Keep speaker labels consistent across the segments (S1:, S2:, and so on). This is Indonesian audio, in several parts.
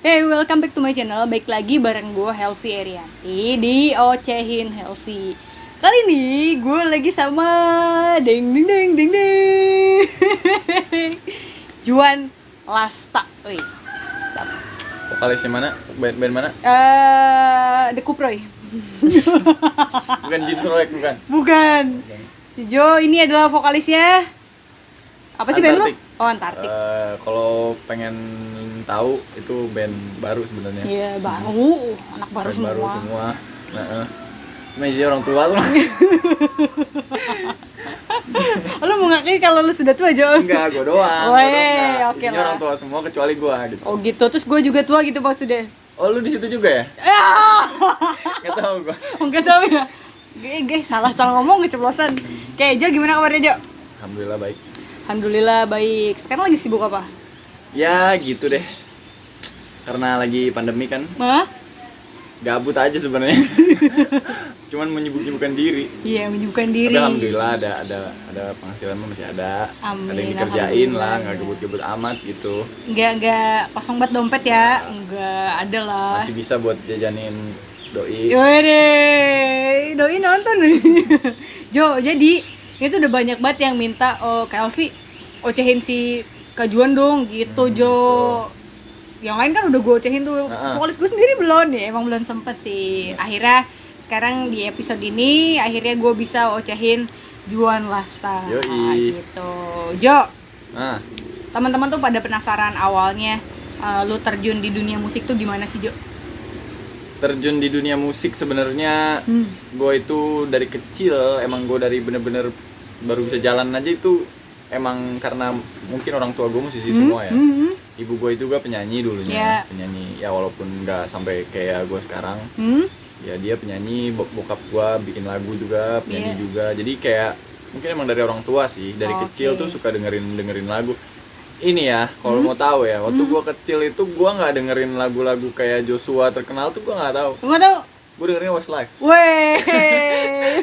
S1: Hey, welcome back to my channel. Baik lagi bareng gue Helvi Erianti di Ocehin Helvi. Kali ini gue lagi sama ding ding ding ding ding Juan Lasta. Wih.
S2: Vokalisnya mana? Band mana?
S1: The Kuproy.
S2: Bukan Jin Solek, bukan.
S1: Bukan. Si Jo ini adalah vokalisnya. Apa sih band lo?
S2: Antartik.
S1: Oh, Antartik.
S2: Kalau pengen tahu itu band baru sebenarnya.
S1: Iya, baru. Anak baru
S2: Band
S1: semua.
S2: baru semua. Masih orang tua tuh.
S1: Lo mau ngakuin kalau lu sudah tua, Jo?
S2: Enggak, gue doang.
S1: Weh, oke
S2: Isinya
S1: lah.
S2: orang tua semua kecuali gue gitu.
S1: Oh gitu, terus gue juga tua gitu maksudnya.
S2: Oh, lu di situ juga ya? Enggak tahu gue.
S1: Enggak tahu ya. Salah ngomong keceplosan. Oke, Jo gimana kabarnya, Jo?
S2: Alhamdulillah baik.
S1: Alhamdulillah baik. Sekarang lagi sibuk apa?
S2: Ya, gitu deh. Karena lagi pandemi kan,
S1: Mah?
S2: gabut aja sebenarnya. Cuman menyibuk-nyibukkan diri.
S1: Iya, menyibukkan diri.
S2: Tapi alhamdulillah ada penghasilan mah masih ada.
S1: Amin,
S2: Ada yang dikerjain
S1: alhamdulillah.
S2: lah, nggak gebut-gebut amat gitu.
S1: Enggak kosong banget dompet ya. Enggak, ada lah.
S2: Masih bisa buat jajanin doi.
S1: Wede, doi nonton nih. Jo, jadi itu udah banyak banget yang minta Kak Elvi ocehin si Kajuan dong gitu, Jo. Yang lain kan udah gue ocehin tuh. Vokalis gue sendiri belum nih, emang belum sempet sih. Akhirnya sekarang di episode ini akhirnya gue bisa ocehin Juan Lasta.
S2: Yoi.
S1: Gitu. Jo,
S2: Nah,
S1: teman-teman tuh pada penasaran awalnya lu terjun di dunia musik tuh gimana sih, Jo?
S2: terjun di dunia musik sebenarnya gue itu dari kecil emang gue dari bener-bener baru bisa jalan aja itu emang karena mungkin orang tua gue musisi semua ya. Ibu gue itu juga penyanyi dulunya,
S1: Yeah.
S2: penyanyi ya walaupun nggak sampai kayak gue sekarang. Ya dia penyanyi, bokap gua bikin lagu juga, penyanyi
S1: Yeah.
S2: juga. Jadi kayak mungkin emang dari orang tua sih, dari
S1: Oke.
S2: kecil tuh suka dengerin lagu. Ini ya, kalau mau tahu ya, waktu gua kecil itu gua nggak dengerin lagu-lagu kayak Joshua terkenal tuh gua nggak tahu.
S1: Lu nggak tahu?
S2: Gua dengerinnya Westlife.
S1: Weh.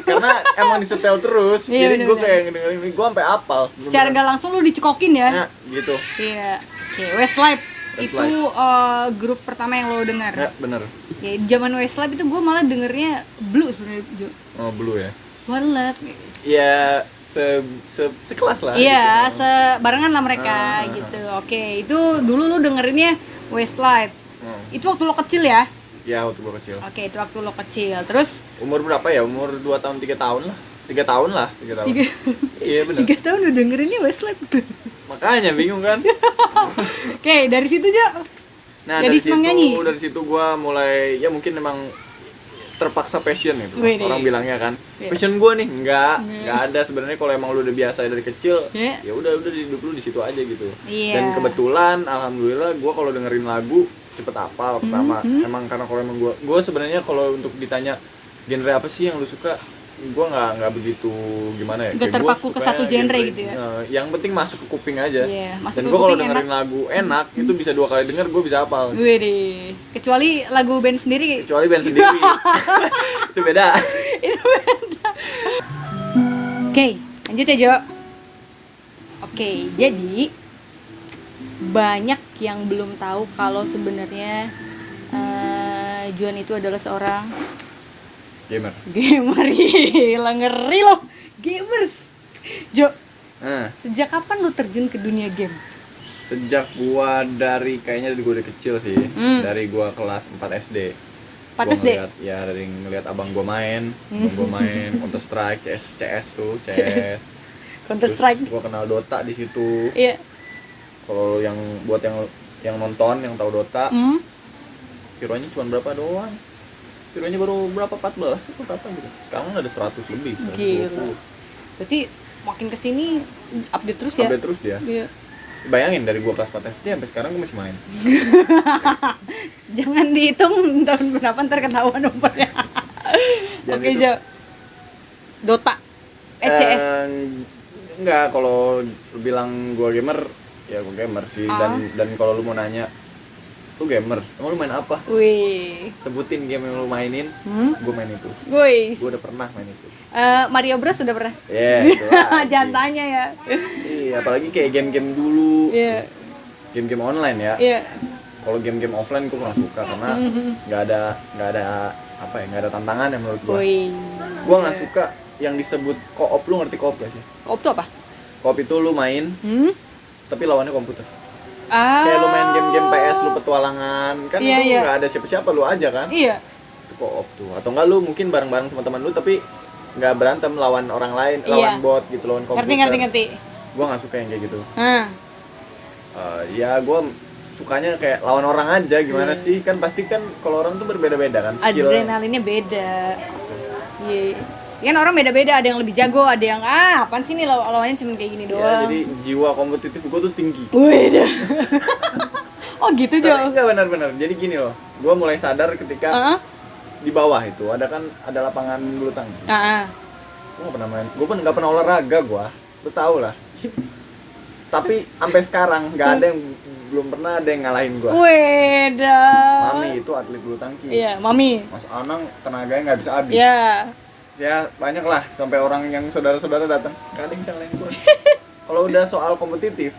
S2: Karena emang disetel terus.
S1: Iya,
S2: Jadi gua
S1: bener-bener.
S2: kayak dengerin gua sampai hafal.
S1: Secara gak langsung lu dicekokin ya?
S2: Nah, gitu.
S1: Iya. Oke, Westlife.
S2: Westlife.
S1: Itu grup pertama yang lo dengar.
S2: Ya, bener.
S1: Ya, zaman Westlife itu gue malah dengernya blue sebenarnya, Jo.
S2: Oh, Blue ya.
S1: One Love.
S2: Ya sekelas lah.
S1: Iya,
S2: gitu.
S1: sebarengan lah mereka gitu. Oke, itu dulu lu dengerinnya Westlife. Itu waktu lo kecil ya?
S2: Ya, waktu gua kecil.
S1: Oke, itu waktu lo kecil. Terus
S2: Umur berapa ya? Umur 2 tahun 3 tahun lah. 3 tahun lah, 3 tahun.
S1: Tiga-
S2: Iya benar.
S1: 3 tahun udah dengerinnya Westlife.
S2: Makanya bingung kan?
S1: Oke, dari situ, Jo.
S2: Nah,
S1: Jadi
S2: dari
S1: senang nyanyi?
S2: situ gua mulai ya mungkin emang terpaksa passion gitu.
S1: Wih,
S2: Orang bilangnya kan.
S1: Iya.
S2: Passion gua nih enggak ada sebenarnya kalau emang lu udah biasa dari kecil.
S1: Iya.
S2: Ya udah hidup lu di situ aja gitu.
S1: Iya.
S2: Dan kebetulan alhamdulillah gua kalau dengerin lagu cepet hafal pertama. Emang karena kalau emang gua sebenarnya kalau untuk ditanya genre apa sih yang lu suka, gua nggak begitu gimana ya.
S1: Nggak
S2: Kayak gua
S1: terpaku ke
S2: sukanya
S1: satu genre gitu ya?
S2: yang penting masuk ke kuping aja.
S1: Iya, masuk
S2: Dan
S1: ke
S2: gua kalau
S1: kuping
S2: dengerin lagu enak itu bisa 2 kali denger gua bisa hafal.
S1: Wih deh. Kecuali lagu band sendiri.
S2: Kecuali band sendiri. Itu beda.
S1: Oke, lanjut ya, Jo. Oke, jadi banyak yang belum tahu kalau sebenarnya Juan itu adalah seorang
S2: Gamer.
S1: gamer. Gila, ngeri loh. Gamers. Jo,
S2: Nah,
S1: sejak kapan lu terjun ke dunia game?
S2: sejak gua kayaknya dari gua dari kecil sih. Dari gua kelas 4 SD.
S1: 4
S2: Gua
S1: SD?
S2: dari ngeliat abang gua main Counter Strike, CS tuh, CS.
S1: Counter
S2: Terus
S1: Strike.
S2: gua kenal Dota di situ.
S1: Iya.
S2: Kalau yang buat yang nonton, yang tahu Dota, hero-nya cuma berapa doang. Hero-nya baru berapa 14 itu berapa gitu. Sekarang ada 100 lebih, 120.
S1: Gila. Berarti makin kesini update terus ya?
S2: Update terus dia.
S1: Iya.
S2: Bayangin dari gua kelas 4 SD sampai sekarang gua masih main.
S1: Jangan dihitung tahun berapa ntar ketahuan umurnya.
S2: Jangan
S1: Oke,
S2: itu.
S1: Jo. Dota. CS.
S2: Enggak, kalau lu bilang gua gamer, ya gua gamer sih. Dan kalau lu mau nanya, lu gamer, emang lu main apa?
S1: Wih.
S2: Sebutin game yang lu mainin, gua main itu.
S1: Guys.
S2: Gua udah pernah main itu.
S1: Mario Bros sudah pernah?
S2: Itu lagi.
S1: Jangan tanya ya.
S2: Iya, apalagi kayak game-game dulu.
S1: Iya.
S2: Game-game online ya.
S1: Iya.
S2: Kalau game-game offline gue kurang suka karena nggak ada apa ya, nggak ada tantangan ya menurut gue. Gue nggak suka yang disebut co-op. Lu ngerti co-op gak sih?
S1: Co-op tuh apa?
S2: Co-op itu lu main tapi lawannya komputer.
S1: Ah.
S2: Kayak lu main game-game PS, lu petualangan kan,
S1: Iya,
S2: itu
S1: iya.
S2: nggak ada siapa-siapa, lu aja kan.
S1: Iya.
S2: Itu co-op tuh. Atau enggak lu mungkin bareng-bareng sama teman lu tapi nggak berantem lawan orang lain,
S1: Iya.
S2: lawan bot gitu, lawan komputer.
S1: Ngerti.
S2: Gue nggak suka yang kayak gitu.
S1: Nah,
S2: Ya gue sukanya kayak lawan orang aja, gimana sih, kan pasti kan kalau orang tuh berbeda-beda kan skill.
S1: adrenalinnya beda. Iya. Kan orang beda-beda, ada yang lebih jago, ada yang apaan sih nih lawannya cuma kayak gini
S2: Ya,
S1: doang.
S2: jadi jiwa kompetitif gue tuh tinggi.
S1: Wih. Oh gitu, Jo.
S2: Tapi enggak benar-benar. Jadi gini loh, gue mulai sadar ketika di bawah itu ada lapangan bulu tangkis. Gue nggak pernah main, gue pun nggak pernah olahraga gue, lu tau lah. Tapi sampai sekarang nggak ada yang belum pernah ada yang ngalahin gue.
S1: Weda.
S2: Mami itu atlet bulu tangkis.
S1: Iya, Mami.
S2: Mas Anang tenaganya nggak bisa habis.
S1: Iya.
S2: Ya banyak lah, sampai orang yang saudara-saudara datang, gak ada yang calain gue. Kalau udah soal kompetitif,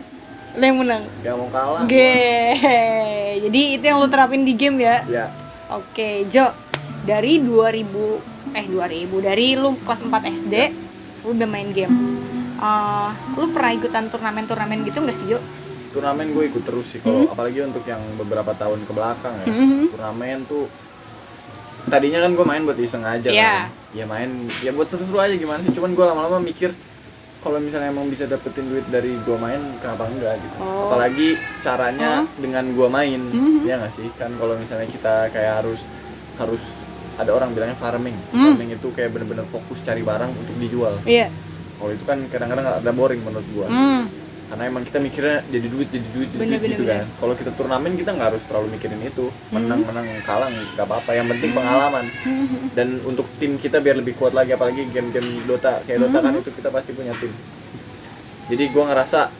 S1: Lo yang menang.
S2: gak mau kalah.
S1: Jadi itu yang lo terapin di game ya?
S2: Ya,
S1: Oke, Jo. Dari 2000 dari lu kelas 4 SD, lu udah main game. Lu pernah ikutan turnamen gitu nggak sih, Jo?
S2: turnamen gue ikut terus sih. Kalau apalagi untuk yang beberapa tahun ke belakang ya, turnamen tuh tadinya kan gue main buat iseng aja kan. Ya main, ya buat seru-seru aja gimana sih. Cuman gue lama-lama mikir kalau misalnya emang bisa dapetin duit dari gue main, kenapa enggak gitu. Apalagi caranya dengan gue main, ya nggak sih. Kan kalau misalnya kita kayak harus ada orang bilangnya farming. Farming itu kayak bener-bener fokus cari barang untuk dijual.
S1: Iya.
S2: Kalau itu kan kadang-kadang ada boring menurut gue. Karena emang kita mikirnya jadi duit
S1: Bener.
S2: gitu kan. Kalau kita turnamen kita nggak harus terlalu mikirin itu, menang kalah nggak apa-apa, yang penting pengalaman. Dan untuk tim kita biar lebih kuat lagi, apalagi game-game Dota kayak Dota kan itu kita pasti punya tim. Jadi gua ngerasa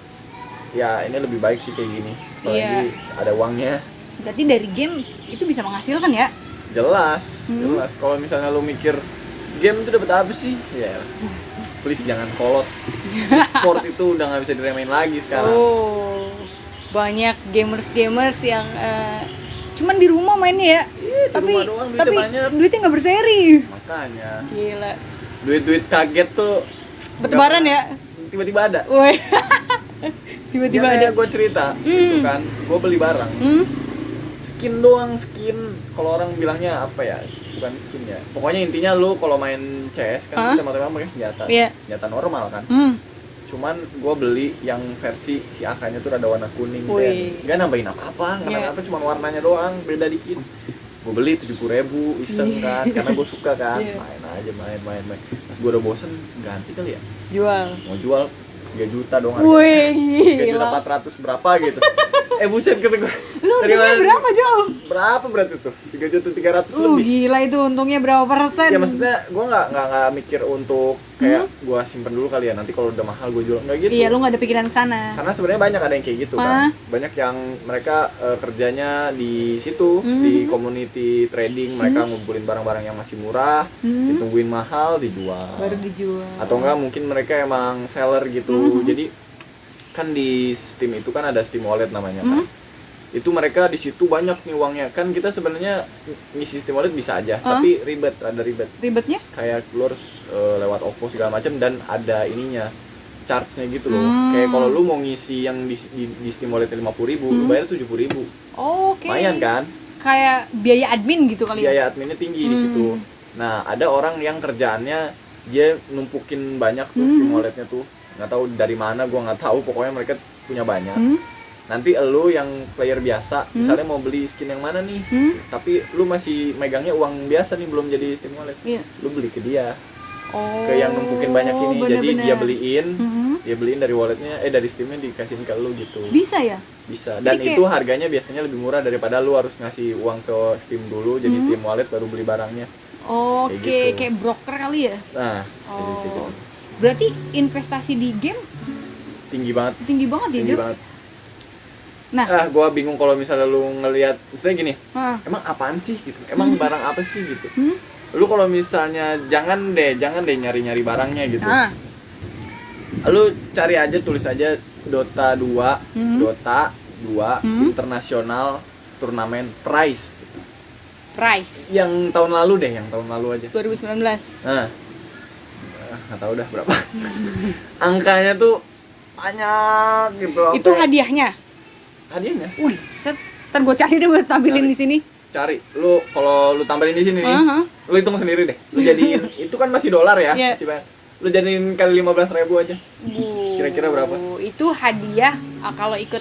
S2: ya ini lebih baik sih kayak gini, apalagi ada uangnya.
S1: Berarti dari game itu bisa menghasilkan ya?
S2: Jelas. Kalau misalnya lu mikir game itu dapat apa sih? Ya please jangan kolot. Sport itu udah nggak bisa diremehin lagi sekarang.
S1: Banyak gamers yang cuman di rumah mainnya ya.
S2: Di rumah doang, duitnya banyak.
S1: Duitnya nggak berseri.
S2: Makanya
S1: Gila.
S2: duit kaget tuh
S1: Bertebaran ya?
S2: tiba-tiba ada.
S1: Woi. Tiba-tiba ada.
S2: Gue cerita gitu kan, gue beli barang skin doang, kalau orang bilangnya apa ya, bukan skin ya, pokoknya intinya lu kalau main CS kan kita tembak-tembak pakai senjata normal kan. Cuman gue beli yang versi si AK-nya tuh rada warna kuning, nggak nambahin apa-apa, cuma warnanya doang beda dikit. Gue beli 70.000 iseng kan, karena gue suka kan, main aja. Pas gue udah bosen, ganti kali ya, mau jual 3 juta dong harganya.
S1: Wih,
S2: 3.400.000 berapa gitu. Buset kata gue.
S1: Lu untungnya berapa, Jo?
S2: Berapa berarti tuh? 3.300.000 lebih.
S1: Gila, itu untungnya berapa persen?
S2: Ya maksudnya gue nggak mikir untuk kayak gue simpen dulu kali ya, nanti kalau udah mahal gue jual, nggak gitu.
S1: Iya, lu nggak ada pikiran sana.
S2: Karena sebenarnya banyak ada yang kayak gitu kan. Banyak yang mereka kerjanya di situ, di community trading, mereka ngumpulin barang-barang yang masih murah, ditungguin mahal, dijual.
S1: Baru dijual.
S2: Atau enggak mungkin mereka emang seller gitu. Jadi kan di Steam itu kan ada Steam Wallet namanya kan. Itu mereka di situ banyak nih uangnya. Kan kita sebenarnya ngisi Steam Wallet bisa aja, tapi ada ribet.
S1: Ribetnya?
S2: Kayak lu harus lewat OVO segala macam, dan ada ininya, charge-nya gitu loh. Kayak kalau lu mau ngisi yang di Steam Wallet 50.000, lu bayar 70.000.
S1: Oke.
S2: Lumayan kan?
S1: Kayak biaya admin gitu kali ya?
S2: Biaya adminnya tinggi di situ. Nah, ada orang yang kerjaannya dia numpukin banyak tuh Steam Wallet-nya tuh. Nggak tahu dari mana, gua nggak tahu, pokoknya mereka punya banyak. Nanti lu yang player biasa misalnya mau beli skin yang mana nih, tapi lu masih megangnya uang biasa nih, belum jadi Steam Wallet, lu beli ke dia, ke yang numpukin banyak ini. Jadi dia beliin dari walletnya, dari Steamnya dikasihin ke lu gitu.
S1: Bisa ya?
S2: Bisa. Dan jadi itu harganya biasanya lebih murah daripada lu harus ngasih uang ke Steam dulu, jadi Steam Wallet baru beli barangnya.
S1: Oke, kayak broker kali ya?
S2: Nah, gitu.
S1: Berarti investasi di game
S2: tinggi banget ya,
S1: Jo? Nah,
S2: gua bingung kalau misalnya lu ngelihat, misalnya gini, emang apaan sih gitu, emang barang apa sih gitu. Lu kalau misalnya jangan deh nyari barangnya gitu. Lu cari aja, tulis aja Dota 2, Dota 2 internasional turnamen prize.
S1: Price
S2: Yang tahun lalu deh, yang tahun lalu aja.
S1: 2019.
S2: Nah, nggak tahu dah berapa. Angkanya tuh banyak gitu.
S1: Itu hadiahnya.
S2: Hadiahnya.
S1: Wih, set. Ntar gue cari deh buat tampilin di sini.
S2: Cari. Lu kalau lu tampilin di sini nih, lu hitung sendiri deh. Lu jadiin itu kan masih dolar ya,
S1: Yeah.
S2: masih banyak. Lu jadiin kali 15.000 aja. Kira-kira berapa?
S1: Itu hadiah kalau ikut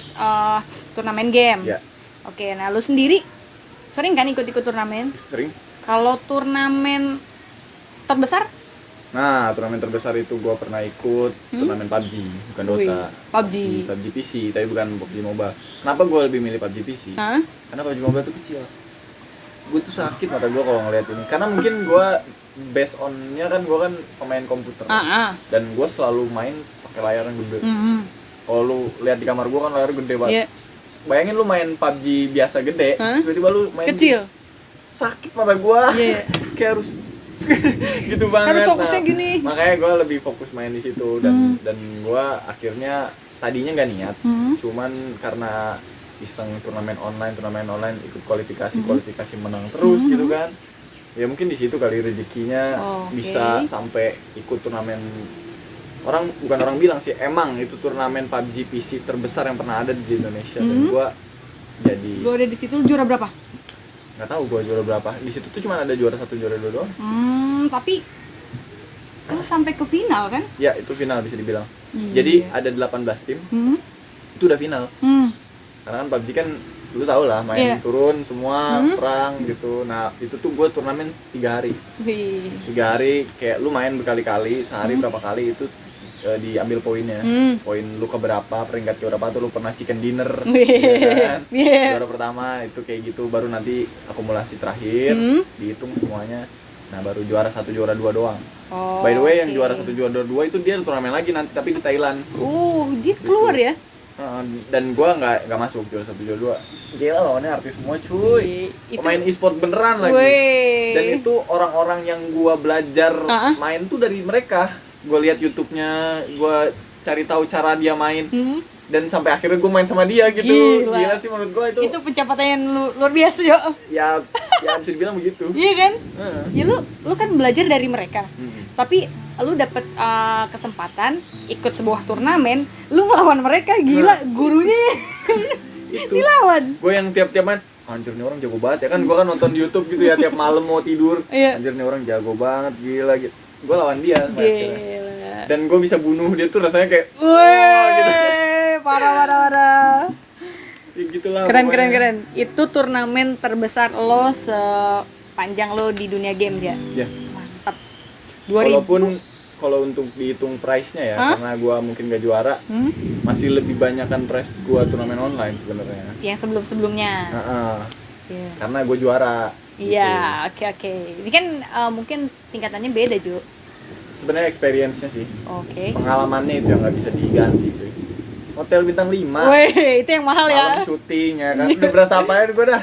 S1: turnamen game.
S2: Ya,
S1: Oke, nah lu sendiri sering kan ikut-ikut turnamen?
S2: sering.
S1: Kalau turnamen terbesar?
S2: Nah, turnamen terbesar itu gua pernah ikut turnamen PUBG, bukan Dota.
S1: Wih, PUBG.
S2: PUBG PC, tapi bukan PUBG Mobile. Kenapa gua lebih milih PUBG PC?
S1: Hah?
S2: Karena PUBG Mobile tuh kecil. Gue tuh sakit mata gue kalau ngeliat ini. Karena mungkin gue based on-nya kan gue kan pemain komputer. Dan gue selalu main pakai layar yang gede. Kalau lu lihat di kamar gue kan layar gede banget.
S1: Yeah.
S2: Bayangin lu main PUBG biasa gede, tiba-tiba lu main
S1: Kecil.
S2: Sakit mata gue.
S1: Iya.
S2: Kayak harus gitu banget.
S1: Harus fokusnya gini.
S2: Makanya gue lebih fokus main di situ dan gue akhirnya tadinya nggak niat, cuman karena iseng turnamen online ikut kualifikasi menang terus gitu kan. Ya mungkin di situ kali rezekinya bisa sampai ikut turnamen. Bukan orang bilang sih, emang itu turnamen PUBG PC terbesar yang pernah ada di Indonesia dan gua jadi
S1: Lu ada di situ, lu juara berapa?
S2: nggak tahu gua juara berapa. Di situ tuh cuma ada juara 1 juara 2 doang.
S1: Tapi lu sampai ke final kan?
S2: Ya, itu final bisa dibilang. Jadi ada 18 tim. Itu udah final. Karena kan PUBG kan lu tau lah main turun semua perang gitu. Nah itu tuh gue turnamen 3 hari. 3 hari kayak lu main berkali-kali, sehari berapa kali itu diambil poinnya. Poin lu keberapa, peringkat keberapa tuh lu pernah chicken dinner. Ya kan? Juara pertama itu kayak gitu, baru nanti akumulasi terakhir dihitung semuanya. Nah baru juara 1 juara 2 doang. By the way yang juara 1 juara 2 itu dia turnamen lagi nanti tapi di Thailand.
S1: Dia keluar
S2: gitu.
S1: ya?
S2: Dan gua nggak masuk juara 1 juara 2. Gila lawannya artis semua cuy. Pemain e-sport beneran lagi. Dan itu orang-orang yang gua belajar main tuh dari mereka. Gua lihat YouTube-nya, gua cari tahu cara dia main. Dan sampai akhirnya gua main sama dia gitu. Gila sih menurut gua itu.
S1: Itu pencapaian yang luar biasa, yo.
S2: Ya bisa dibilang begitu.
S1: Iya kan? Ya lu kan belajar dari mereka. Tapi lu dapet kesempatan ikut sebuah turnamen, lu ngelawan mereka, gila, gurunya
S2: itu
S1: dilawan.
S2: Gue yang tiap-tiap main, anjir nih orang jago banget ya kan, gue kan nonton di YouTube gitu ya tiap malam mau tidur. Anjir nih orang jago banget, gila gitu. Gue lawan dia akhirnya. Dan gue bisa bunuh dia tuh rasanya kayak
S1: gitu. Parah.
S2: Ya gitulah.
S1: Keren. Itu turnamen terbesar lo sepanjang lo di dunia game ya?
S2: Ya.
S1: Mantap.
S2: Walaupun kalau untuk dihitung price-nya ya, karena gua mungkin gak juara, masih lebih banyak kan price gua turnamen online sebenarnya.
S1: Yang sebelumnya.
S2: Karena gua juara.
S1: Iya,
S2: gitu.
S1: oke. Ini kan mungkin tingkatannya beda, Ju.
S2: Sebenarnya experience-nya sih.
S1: Oke.
S2: Pengalamannya itu yang nggak bisa diganti cuy. Hotel bintang 5.
S1: Wih, itu yang mahal ya.
S2: Malam syuting ya kan. Udah berasa apain gua dah.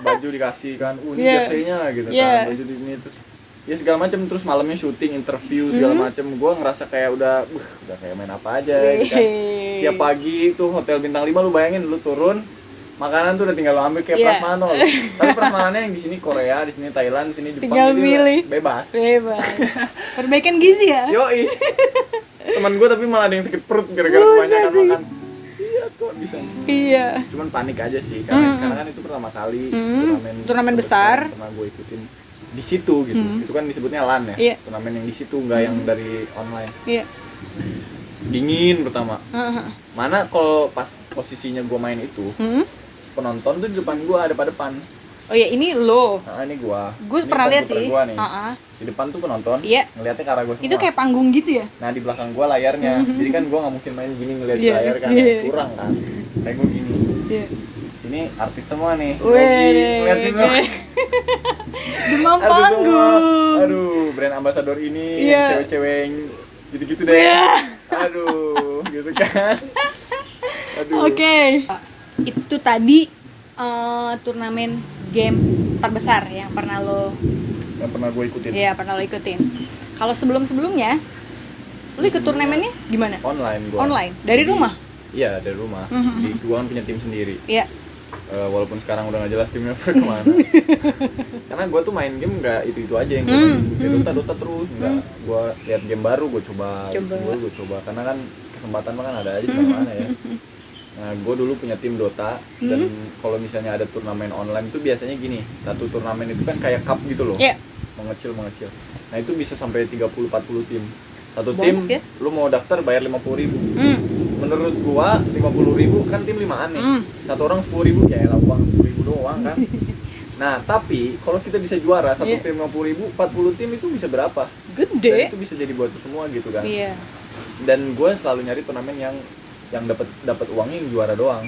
S2: Baju dikasih kan. Ini jersey-nya gitu kan. Baju ini terus ya segala macam, terus malamnya syuting, interview segala macam. Gue ngerasa kayak udah kayak main apa aja gitu kan. Tiap pagi tuh hotel bintang 5 lu bayangin, lu turun makanan tuh udah tinggal lu ambil kayak prasmanan. Tapi prasmanannya yang di sini Korea, di sini Thailand, di sini Jepang,
S1: tinggal milih.
S2: Bebas.
S1: Perbaikan gizi ya.
S2: Yoi. Teman gue tapi malah ada yang sakit perut gara-gara kebanyakan makan. Iya kok bisa.
S1: Iya.
S2: Cuman panik aja sih karena kan itu pertama kali
S1: turnamen besar
S2: pernah gue ikutin di situ gitu. Itu kan disebutnya LAN ya. Turnamen yang di situ enggak yang dari online.
S1: Iya.
S2: Dingin pertama. Mana kalau pas posisinya gue main itu, penonton tuh di depan gue ada pada depan.
S1: Oh ya, ini lo.
S2: Nah, ini gua.
S1: Gue pernah lihat sih.
S2: Di depan tuh penonton.
S1: Iya.
S2: Ngeliatnya ke arah gua semua.
S1: Itu kayak panggung gitu ya?
S2: Nah, di belakang gua layarnya. Jadi kan gua nggak mungkin main gini ngeliat layar kan, kurang kan. Kayak gua gini.
S1: Iya.
S2: Ini artis semua nih.
S1: Ngeliatin lo. Demam panggung.
S2: Aduh, brand ambassador ini yang cewek-cewek yang gitu-gitu deh. Aduh, gitu kan. Aduh. Oke.
S1: Itu tadi turnamen game terbesar yang pernah
S2: gue ikutin.
S1: Iya, pernah lo ikutin. Kalau sebelumnya lo ikut turnamennya gimana?
S2: Online gua.
S1: Online dari rumah?
S2: Iya, dari rumah. Jadi gua kan punya tim sendiri.
S1: Iya.
S2: Walaupun sekarang udah nggak jelas timnya kemana. Karena gue tuh main game nggak itu aja yang gue main, kayak Dota terus nggak. Gue lihat game baru gue coba. Gue coba karena kan kesempatan mah kan ada aja di mana ya. Nah, gue dulu punya tim Dota dan kalau misalnya ada turnamen online itu biasanya gini, satu turnamen itu kan kayak cup gitu loh, mengecil. Nah itu bisa sampai 30-40 tim. Satu tim,
S1: ya?
S2: lu mau daftar bayar 50.000. Menurut gua 50.000 kan tim 5-an nih, satu orang 10.000 ya elah uang 10.000 doang kan. Nah tapi kalau kita bisa juara satu tim 50.000, 40 tim itu bisa berapa?
S1: Gede.
S2: Dan itu bisa jadi buat semua gitu kan.
S1: Iya.
S2: Dan gue selalu nyari turnamen yang dapat uangnya yang juara doang.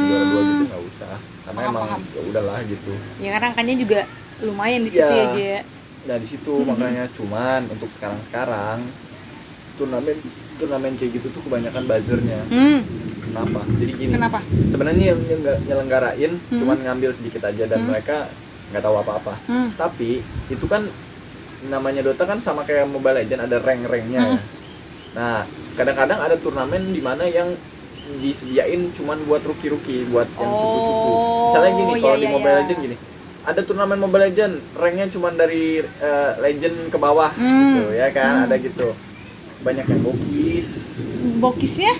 S2: Juara 2 gitu nggak usah karena emang ya udahlah gitu
S1: ya karena angkanya juga lumayan di situ aja ya.
S2: Nah di situ makanya cuman untuk sekarang turnamen kayak gitu tuh kebanyakan buzzernya. Kenapa? Jadi gini,
S1: Kenapa?
S2: sebenarnya yang nyelenggarain cuman ngambil sedikit aja dan mereka nggak tahu apa-apa. Tapi itu kan namanya Dota kan sama kayak Mobile Legends, ada rank-ranknya ya. Nah kadang-kadang ada turnamen di mana yang disediain cuman buat rookie buat yang cupu-cupu. Misalnya gini, kalau di Mobile Legends gini, ada turnamen Mobile Legends ranknya cuman dari legend ke bawah gitu ya kan, ada gitu. Banyak yang
S1: Bokisnya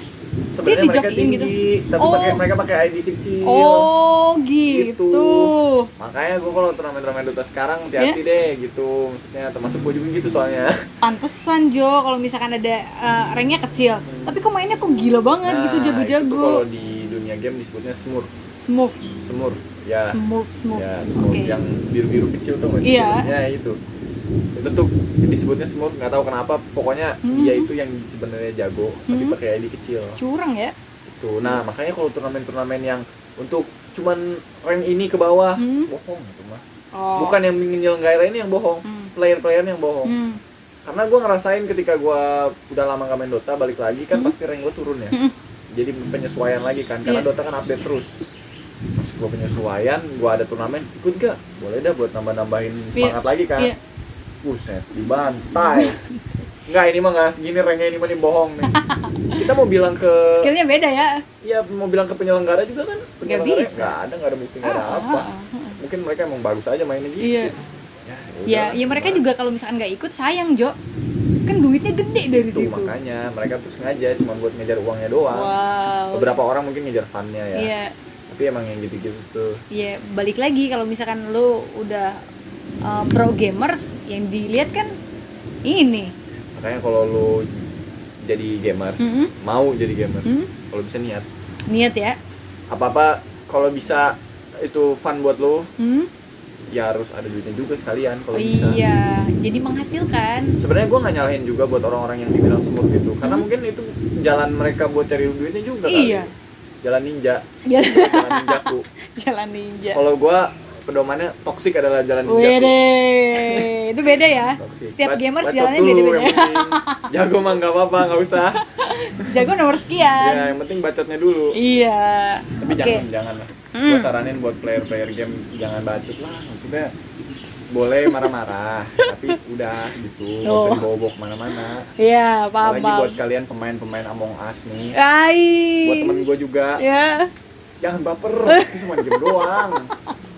S2: sebenarnya mereka
S1: dijokiin
S2: tinggi gitu. Tapi mereka pakai ID kecil.
S1: Oh gitu.
S2: Makanya gue kalau turnamen Dota sekarang hati-hati deh gitu, maksudnya termasuk gue juga gitu soalnya.
S1: Pantesan Jo kalau misalkan ada ranknya kecil tapi kok mainnya kok gila banget gitu, jago-jago.
S2: Kalau di dunia game disebutnya smurf ya. Smurf. Ya, smurf yang biru-biru kecil tuh masih. Ya itu tuh disebutnya smurf, nggak tahu kenapa, pokoknya dia itu yang sebenarnya jago tapi pakai ID kecil,
S1: curang ya
S2: itu. Nah makanya kalau turnamen yang untuk cuman rank ini ke bawah, bohong itu mah. Bukan yang nyelenggarain yang bohong, player yang bohong. Karena gue ngerasain ketika gue udah lama gak main Dota, balik lagi kan pasti rank gue turun ya. Jadi penyesuaian lagi kan, karena Dota kan update terus. Pas gue penyesuaian, gue ada turnamen, ikut gak? Boleh dah buat nambah-nambahin semangat lagi kan. Buset, dibantai. Enggak, ini mah nggak segini ranknya, ini mah nih bohong nih. Kita mau bilang ke
S1: skillnya beda ya. Iya,
S2: mau bilang ke penyelenggara juga kan
S1: penyelenggara
S2: nggak ada bukti, nggak ada apa. Mungkin mereka emang bagus aja mainnya gitu.
S1: Ya mereka juga kalau misalkan nggak ikut sayang Jo, kan duitnya gede dari situ.
S2: Makanya mereka tuh sengaja cuma buat ngejar uangnya doang. Beberapa orang mungkin ngejar funnya ya. Tapi emang yang gitu-gitu tuh. Iya,
S1: balik lagi kalau misalkan lo udah pro gamers, yang dilihat kan ini.
S2: Makanya kalau lo jadi gamers, mau jadi gamers, kalau bisa niat ya. Apa kalau bisa itu fun buat lo, ya harus ada duitnya juga sekalian kalau bisa.
S1: Iya, jadi menghasilkan.
S2: Sebenarnya gue nggak nyalahin juga buat orang-orang yang dibilang smurf gitu, karena mungkin itu jalan mereka buat cari duitnya juga.
S1: Iya.
S2: Jalan ninja.
S1: Jalan ninja.
S2: Kalau gue pedomannya toksik adalah jalan ninja.
S1: Itu beda ya.
S2: Toxic.
S1: Setiap gamers jalannya beda-beda.
S2: Jago mah nggak apa-apa, nggak usah.
S1: Jago nomor sekian.
S2: Ya, yang penting bacotnya dulu.
S1: Iya.
S2: Tapi jangan lah. Gue saranin buat player game jangan bacot lah. Maksudnya boleh marah-marah, tapi udah gitu, nggak usah dibawa-bawa kemana-mana.
S1: Iya, paham.
S2: Apalagi buat kalian pemain Among Us nih. Buat temen gue juga.
S1: Ya.
S2: Jangan baper, itu cuma game doang.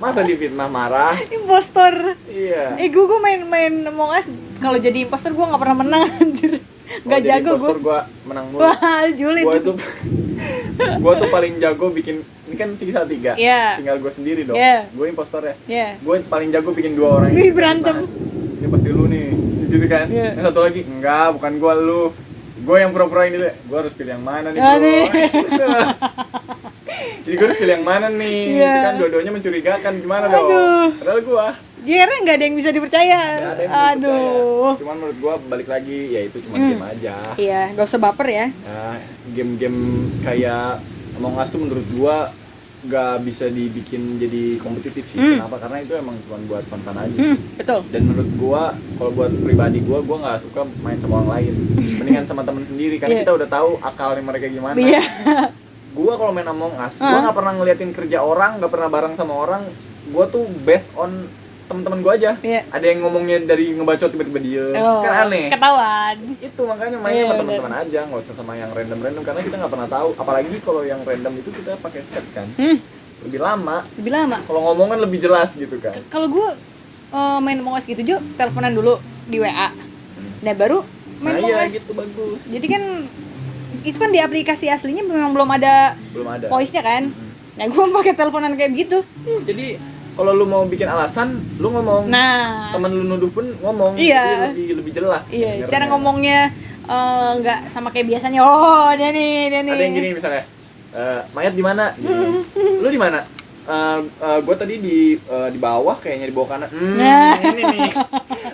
S2: Masa difitnah marah?
S1: Impostor.
S2: Iya.
S1: Gue main Among Us, kalau jadi impostor gue nggak pernah menang anjir. Nggak jago gue.
S2: Impostor gue menang mulu.
S1: Wah, julid.
S2: Gue tuh paling jago bikin, ini kan sisa 3. Tinggal gue sendiri dong. Gue impostor ya. Gue paling jago bikin 2 orang
S1: ini berantem.
S2: Ini pasti lu nih, gitu kan? Yang satu lagi, enggak, bukan gue, lu. Gue yang pura-pura ini deh. Gue harus pilih yang mana nih, bro? Jadi gue harus pilih yang mana nih? Itu kan dua-duanya mencurigakan, gimana dong? Padahal gue
S1: Kira nggak ada yang bisa dipercaya.
S2: Cuman menurut gue balik lagi, ya itu cuma game aja.
S1: Iya, nggak usah baper ya.
S2: Game-game kayak Among Us tuh menurut gue nggak bisa dibikin jadi kompetitif sih. Kenapa? Karena itu emang cuma buat fun aja.
S1: Betul.
S2: Dan menurut gue, kalau buat pribadi gue nggak suka main sama orang lain. Mendingan sama temen sendiri, karena kita udah tahu akalnya mereka gimana. Gue kalau main Among Us, gue nggak pernah ngeliatin kerja orang, nggak pernah bareng sama orang. Gue tuh based on teman-teman gue aja. Ada yang ngomongnya dari ngebacot tiba-tiba dia, kan aneh.
S1: Ketahuan.
S2: Itu makanya mainnya sama teman-teman aja, nggak usah sama yang random, karena kita nggak pernah tahu. Apalagi kalau yang random itu kita pakai chat kan. lebih lama.
S1: Lebih lama.
S2: Kalau ngomong kan lebih jelas gitu kan.
S1: Kalau gue main Among Us gitu Jo, teleponan dulu di WA. Nah baru main Among Us.
S2: Gitu bagus.
S1: Jadi kan itu kan di aplikasi aslinya memang belum ada voice-nya kan. Nah gue pakai teleponan kayak begitu.
S2: Jadi kalau lu mau bikin alasan, lu ngomong.
S1: Nah,
S2: temen lu nuduh pun ngomong.
S1: Iya.
S2: Jadi lebih jelas.
S1: Iya, cara ngomongnya nggak sama kayak biasanya. Oh, dia nih.
S2: Ada yang gini misalnya, mayat di mana? Lu di mana? Gue tadi di bawah, kayaknya di bawah kanan. Ini nih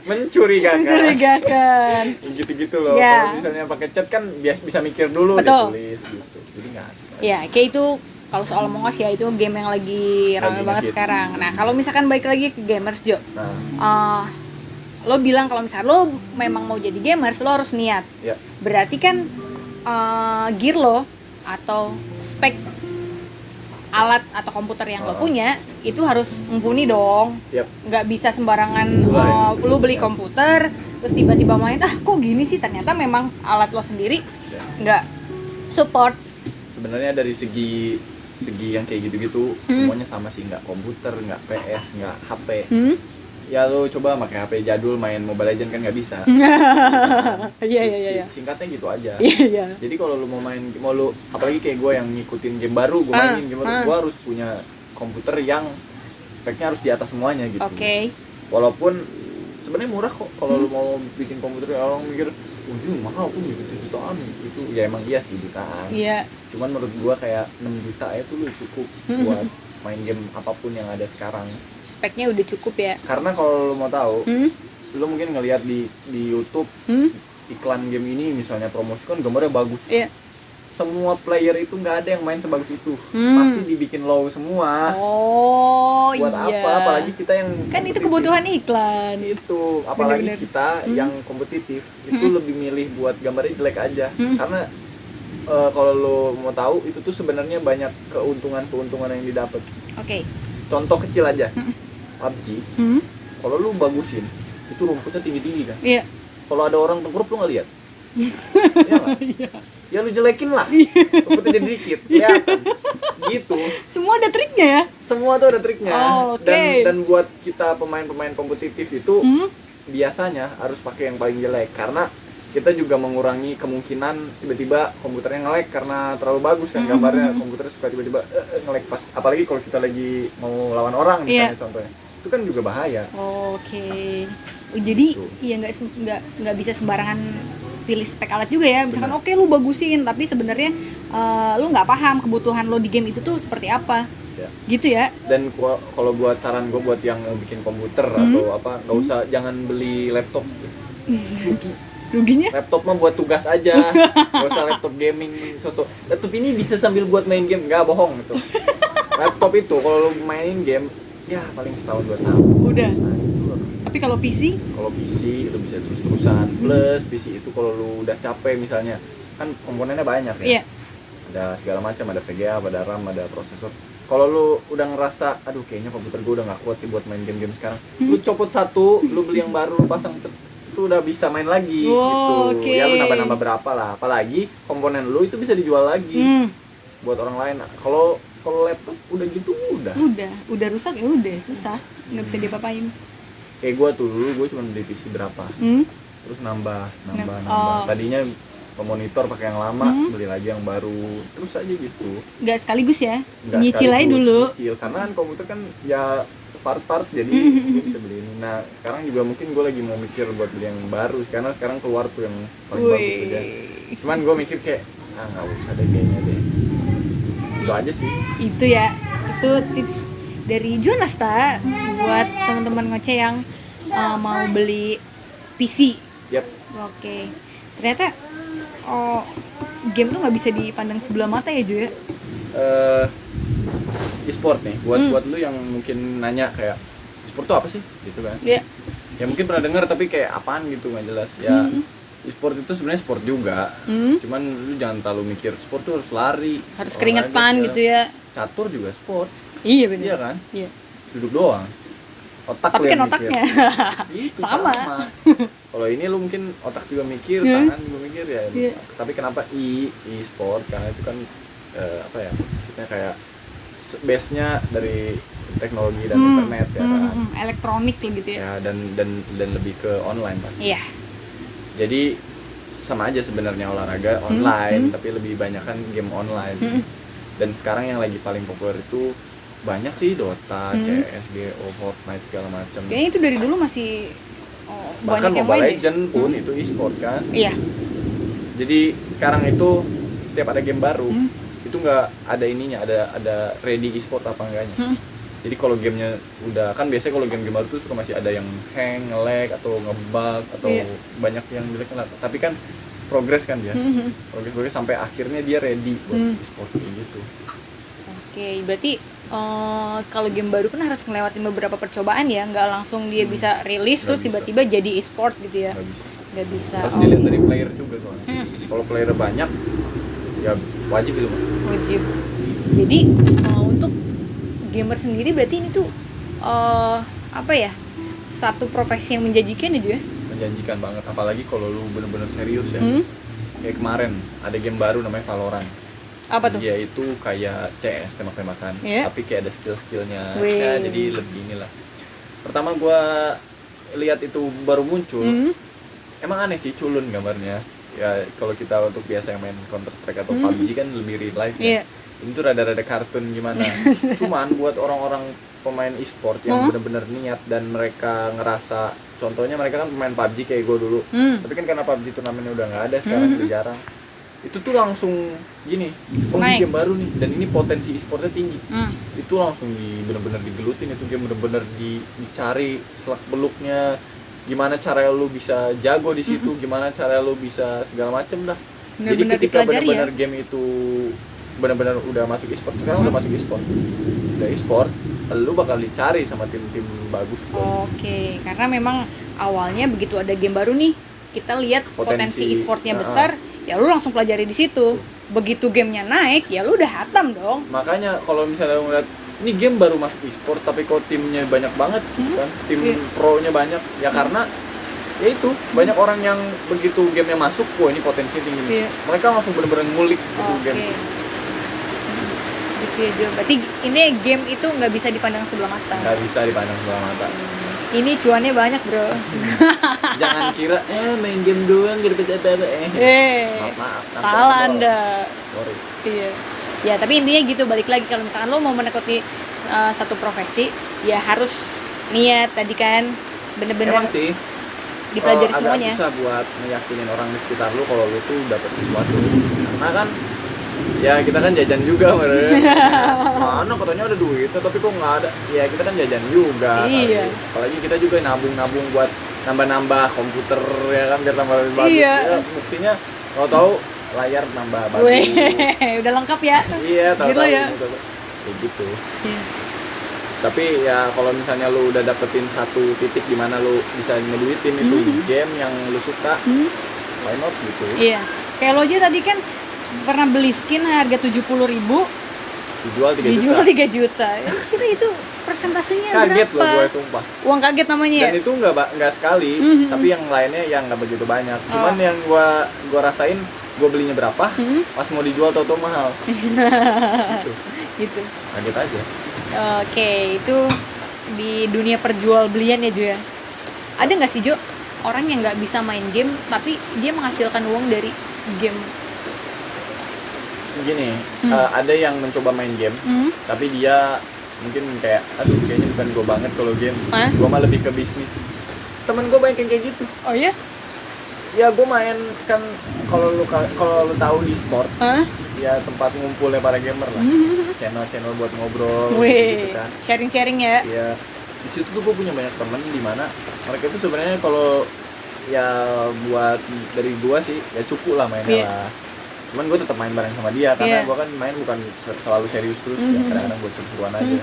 S2: mencurigakan. Gitu-gitu loh.
S1: Ya.
S2: Kalau misalnya pakai chat kan bisa mikir dulu, dia tulis gitu. Jadi nggak asik.
S1: Ya, kayak itu. Kalau soal Among Us ya itu game yang lagi ramai banget sekarang. Nah kalau misalkan balik lagi ke gamers Jo, lo bilang kalau misalkan lo memang mau jadi gamers lo harus niat.
S2: Ya.
S1: Berarti kan gear lo atau spek alat atau komputer yang lo punya itu harus mumpuni dong.
S2: Yep.
S1: Nggak bisa sembarangan lo beli komputer terus tiba-tiba main kok gini sih, ternyata memang alat lo sendiri nggak support.
S2: Sebenarnya dari segi yang kayak gitu-gitu semuanya sama sih, nggak komputer, nggak PS, nggak HP. Ya lo coba pakai HP jadul main Mobile Legends kan nggak bisa.
S1: Iya.
S2: Singkatnya gitu aja.
S1: Iya.
S2: Jadi kalau lo mau lo apalagi kayak gue yang ngikutin game baru, gue mainin game baru, gue harus punya komputer yang speknya harus di atas semuanya gitu.
S1: Oke.
S2: Walaupun sebenarnya murah kok kalau lo mau bikin komputer, orang mikir ini mahal pun jutaan gitu. Ya emang iya sih jutaan. Iya. Cuman menurut gua kayak 6 juta itu lu cukup buat main game apapun yang ada sekarang.
S1: Speknya udah cukup ya.
S2: Karena kalau lu mau tahu, lu mungkin ngelihat di YouTube iklan game ini misalnya promosi kan gambarnya bagus.
S1: Iya.
S2: Semua player itu nggak ada yang main sebagus itu. Pasti dibikin low semua.
S1: Oh
S2: buat
S1: iya.
S2: apa? Apalagi kita yang
S1: kan itu kebutuhan iklan.
S2: Itu apalagi
S1: Bener-bener.
S2: kita yang kompetitif itu lebih milih buat gambarnya jelek aja. Karena kalau lo mau tahu itu tuh sebenarnya banyak keuntungan yang didapat.
S1: Oke.
S2: Contoh kecil aja. PUBG. Kalau lu bagusin, itu rumputnya tinggi-tinggi kan?
S1: Iya.
S2: Kalau ada orang tengkurap lu nggak lihat. Iya nggak? Ya lu jelekin lah. Rumputnya jadi dikit. Kelihatan. Gitu.
S1: Semua ada triknya ya?
S2: Semua tuh ada triknya.
S1: Oh, okay.
S2: Dan buat kita pemain-pemain kompetitif itu biasanya harus pakai yang paling jelek karena kita juga mengurangi kemungkinan tiba-tiba komputernya nge-lag karena terlalu bagus kan gambarnya. Komputernya suka tiba-tiba nge-lag pas, apalagi kalau kita lagi mau lawan orang misalnya contohnya, itu kan juga bahaya.
S1: Oke. Jadi iya nggak bisa sembarangan pilih spek alat juga ya. Misalkan oke, lu bagusin tapi sebenarnya lu nggak paham kebutuhan lo di game itu tuh seperti apa. Ya. Gitu ya. Dan
S2: kalau buat saran gue buat yang mau bikin komputer atau apa, nggak usah, jangan beli laptop.
S1: Ruginya?
S2: Laptop mah buat tugas aja, nggak usah laptop gaming. Laptop ini bisa sambil buat main game, nggak bohong gitu. Laptop itu kalau lu mainin game, ya paling setahun 2 tahun.
S1: Udah. Nah, itu loh. Tapi kalau PC?
S2: Kalau PC itu bisa terus-terusan. Plus PC itu kalau lu udah capek misalnya, kan komponennya banyak ya.
S1: Iya.
S2: Ada segala macam, ada VGA, ada RAM, ada prosesor. Kalau lu udah ngerasa, aduh kayaknya komputer gua udah nggak kuat nih buat main game-game sekarang, lu copot satu, lu beli yang baru, lu pasang itu udah bisa main lagi gitu.
S1: Okay.
S2: Ya lu nambah-nambah berapa lah. Apalagi komponen lu itu bisa dijual lagi buat orang lain. Kalau laptop udah gitu
S1: udah rusak ya udah susah, nggak bisa diapa-apain.
S2: Kayak gua tuh dulu gua cuma beli PC berapa, terus nambah. Tadinya monitor pakai yang lama, beli lagi yang baru, terus aja gitu.
S1: Nggak sekaligus ya, nyicil aja dulu.
S2: Nyicil, karena kan komputer kan ya part-part, jadi gue bisa beli ini. Nah sekarang juga mungkin gue lagi mau mikir buat beli yang baru, karena sekarang keluar tuh yang paling bagus aja. Cuman gue mikir kayak nggak usah deh kayaknya deh. Itu aja sih. Itu ya,
S1: itu tips dari Jonasta buat teman-teman ngoceh yang mau beli PC.
S2: Yep.
S1: Oke. Ternyata game tuh nggak bisa dipandang sebelah mata ya Jo ya?
S2: E-sport nih, buat lu yang mungkin nanya kayak e-sport tuh apa sih gitu kan?
S1: Iya.
S2: Ya mungkin pernah dengar tapi kayak apaan gitu nggak jelas ya. E-sport itu sebenarnya sport juga, cuman lu jangan terlalu mikir sport tuh harus lari,
S1: harus keringetan gitu ya.
S2: Catur juga sport.
S1: Iya benar.
S2: Iya kan?
S1: Iya.
S2: Duduk doang.
S1: Tapi kan otaknya
S2: itu
S1: sama.
S2: Kalau ini lu mungkin otak juga mikir, tangan juga mikir ya. Tapi kenapa e-sport? Karena itu kan apa ya? Maksudnya kayak base-nya dari teknologi dan internet ya kan.
S1: Elektronik gitu ya.
S2: Ya dan lebih ke online pasti.
S1: Iya.
S2: Jadi sama aja sebenarnya olahraga online, tapi lebih banyak kan game online. Dan sekarang yang lagi paling populer itu banyak sih Dota, CS, GO, Fortnite segala macam.
S1: Kayaknya itu dari dulu masih
S2: Bahkan
S1: banyak yang
S2: Mobile
S1: main deh.
S2: Legends pun itu e-sport kan.
S1: Iya.
S2: Jadi sekarang itu setiap ada game baru itu nggak ada ininya, ada ready e-sport apa enggaknya. Jadi kalau gamenya udah kan biasanya kalau game baru tuh suka masih ada yang hang, nge-lag atau nge-bug atau banyak yang jelek lah. Tapi kan progres kan dia. Progres sampai akhirnya dia ready buat e-sport kayak gitu.
S1: Oke, berarti kalau game baru kan harus ngelewatin beberapa percobaan ya, nggak langsung dia bisa rilis terus tiba-tiba jadi e-sport gitu ya. Nggak bisa.
S2: Harus dilihat dari player juga soalnya. Kalau player banyak ya wajib itu Pak.
S1: Wajib. Jadi untuk gamer sendiri berarti ini tuh apa ya, satu profesi yang menjanjikan ya.
S2: Menjanjikan banget, apalagi kalau lu bener-bener serius ya. Kayak kemarin ada game baru namanya Valorant.
S1: Apa tuh?
S2: Dia itu kayak CS tembak-tembakan, tapi kayak ada skill-skillnya. Ya, jadi lebih inilah. Pertama gua lihat itu baru muncul, emang aneh sih, culun gambarnya. Ya kalau kita untuk biasa yang main Counter Strike atau PUBG kan lebih real life ya. Ini tuh rada-rada kartun gimana. Cuman buat orang-orang pemain e-sport yang benar-benar niat dan mereka ngerasa, contohnya mereka kan pemain PUBG kayak gue dulu. Tapi kan karena PUBG turnamennya udah nggak ada sekarang, udah jarang. Itu tuh langsung gini, ini game baru nih dan ini potensi e-sportnya tinggi. Itu langsung benar-benar digelutin, itu game benar-benar dicari selak beluknya. Gimana cara lu bisa jago di situ, gimana cara lu bisa segala macem dah. Jadi ketika benar-benar game itu benar-benar udah masuk e-sport, sekarang udah masuk e-sport. Udah e-sport, lu bakal dicari sama tim-tim bagus.
S1: Oke, karena memang awalnya begitu ada game baru nih, kita lihat potensi e-sportnya besar, ya lu langsung pelajari di situ. Begitu gamenya naik, ya lu udah hatam dong.
S2: Makanya kalau misalnya lu ngeliat ini game baru masuk e-sport tapi kok timnya banyak banget kan, tim pro-nya banyak ya, karena ya itu banyak orang yang begitu gamenya masuk, wah ini potensi tinggi nih. Mereka langsung bener-bener ngulik itu game.
S1: Gitu. Berarti ini game itu nggak bisa dipandang sebelah mata.
S2: Nggak bisa dipandang sebelah mata.
S1: Ini cuannya banyak bro.
S2: Jangan kira main game doang gak dapet apa-apa. Maaf,
S1: salah Anda.
S2: Sorry.
S1: Iya. Ya tapi intinya gitu, balik lagi kalau misalkan lo mau menekuni satu profesi, ya harus niat tadi kan, bener-bener
S2: emang sih
S1: dipelajari semuanya.
S2: Agak susah buat meyakinin orang di sekitar lo kalau lo tuh dapat sesuatu, karena kan ya kita kan jajan juga mana katanya ada duit tapi kok nggak ada, ya kita kan jajan juga.
S1: Iya.
S2: Apalagi kita juga nabung buat nambah komputer ya kan, biar tambah lebih bagus. Ya, buktinya kalau tahu layar nambah bagus.
S1: Udah lengkap ya.
S2: Iya, tahu
S1: ya.
S2: Kayak gitu. Tapi ya kalau misalnya lu udah dapetin satu titik di mana lu bisa ngeduitin itu game yang lu suka, why not gitu.
S1: Iya. Kayak lo aja tadi kan pernah beli skin harga 70.000, dijual 3 juta. Kira itu persentasenya
S2: kaget
S1: berapa?
S2: Loh gue sumpah.
S1: Uang kaget namanya ya?
S2: Dan itu nggak sekali, tapi yang lainnya yang nggak begitu banyak. Cuman yang gua rasain, gue belinya berapa, pas mau dijual tau mahal. Gitu. Kaget aja.
S1: Oke, itu di dunia perjualbelian ya Jo ya. Ada nggak sih Jo orang yang nggak bisa main game tapi dia menghasilkan uang dari game?
S2: Gini, ada yang mencoba main game, tapi dia mungkin kayak, aduh kayaknya bukan gue banget kalau game, gue mah lebih ke bisnis. Temen gue banyak yang kayak gitu.
S1: Oh iya?
S2: Ya gue main kan, kalau lu tahu di sport, ya tempat ngumpulnya para gamer lah, channel buat ngobrol, gitu kan.
S1: Sharing ya.
S2: Iya, di situ tuh gue punya banyak temen di mana mereka tuh sebenarnya kalau ya buat dari gue sih ya cukup lah mainnya lah. Cuman gue tetap main bareng sama dia karena gue kan main bukan selalu serius terus, ya kadang-kadang buat seru-seruan aja.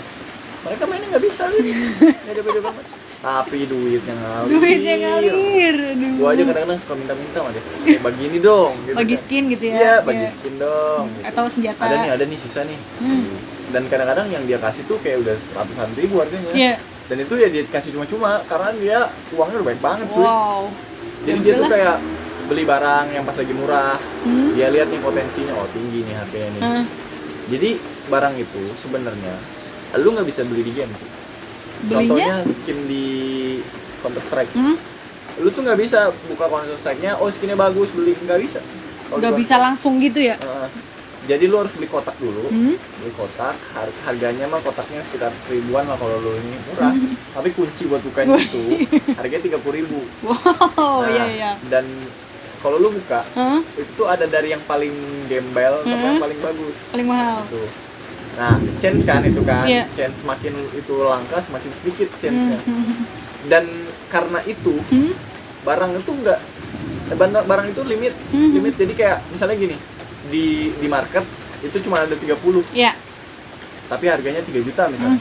S2: Mereka mainnya nggak bisa nggak jago-jago banget, tapi duitnya ngalir.
S1: Aduh.
S2: Gue aja kadang-kadang suka minta sama dia, bagi ini dong gitu,
S1: bagi
S2: kan.
S1: skin gitu ya.
S2: Iya, bagi skin dong gitu.
S1: Atau senjata,
S2: ada nih sisa nih. Dan kadang-kadang yang dia kasih tuh kayak udah ratusan ribu harganya. Dan itu ya dia kasih cuma-cuma karena dia uangnya udah baik banget cuy. Jadi dia tuh kayak beli barang yang pas lagi murah, dia lihat nih potensinya, oh tinggi nih harganya nih. Jadi barang itu sebenarnya lu nggak bisa beli di game sih.
S1: Belinya?
S2: Contohnya skin di Counter Strike. Lu tuh nggak bisa buka Counter Strike-nya, oh skinnya bagus, beli, nggak bisa. Kalau
S1: Nggak
S2: di
S1: bisa langsung gitu ya?
S2: jadi lu harus beli kotak dulu. Beli kotak, harganya mah kotaknya sekitar 1000-an lah kalau lu ini murah. Tapi kunci buat bukanya itu harganya 30.000.
S1: Wow,
S2: Nah,
S1: iya.
S2: dan kalau lu buka, itu tuh ada dari yang paling gembel sampai yang paling bagus.
S1: Paling mahal.
S2: Gitu. Nah, chance kan itu kan,
S1: Iya.
S2: chance semakin itu langka semakin sedikit chance-nya. Dan karena itu barang itu enggak barang itu limit. Jadi kayak misalnya gini, di market itu cuma ada 30.
S1: Iya.
S2: Tapi harganya 3 juta misalnya.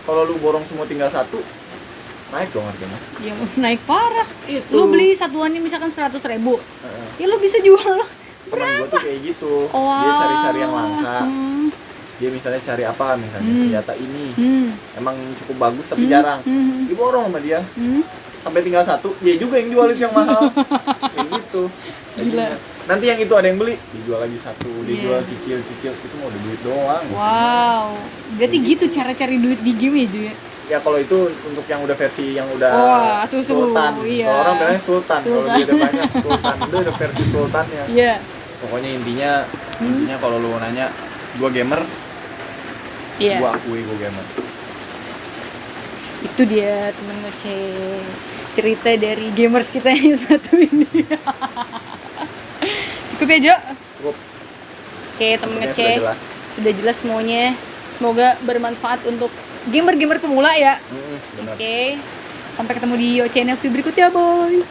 S2: Kalau lu borong semua tinggal satu, naik dong harganya.
S1: Ya naik parah.
S2: Itu.
S1: Lu beli satuannya misalkan 100.000.
S2: Heeh.
S1: Ya lu bisa jual
S2: Temen gua tuh kayak gitu.
S1: Oh,
S2: Dia cari-cari yang langka.
S1: Hmm.
S2: Dia misalnya cari apa, misalnya senjata ini emang cukup bagus tapi jarang, diborong sama dia sampai tinggal satu, dia juga yang jual itu yang mahal. Kayak gitu.
S1: Gila.
S2: Nanti yang itu ada yang beli, dijual lagi satu, dijual cicil itu mau duit doang.
S1: Wow, berarti gitu cara cari duit di game ya Ju ya?
S2: Ya kalau itu untuk yang udah versi yang udah
S1: Wah, susu,
S2: sultan.
S1: iya.
S2: Kalau orang bilangnya sultan, kalau dia udah banyak sultan, itu udah versi sultannya.
S1: Iya.
S2: Pokoknya intinya kalau lu nanya, gua gamer,
S1: Iya.
S2: gua akui gua gamer.
S1: Itu dia temen ngeceh cerita dari gamers kita yang satu ini. Cukup ya Jo?
S2: Cukup.
S1: Oke temen
S2: Sepertinya
S1: ngeceh sudah jelas semuanya. Semoga bermanfaat untuk gamer-gamer pemula ya.
S2: Benar.
S1: Oke. Sampai ketemu di channel berikutnya, boy.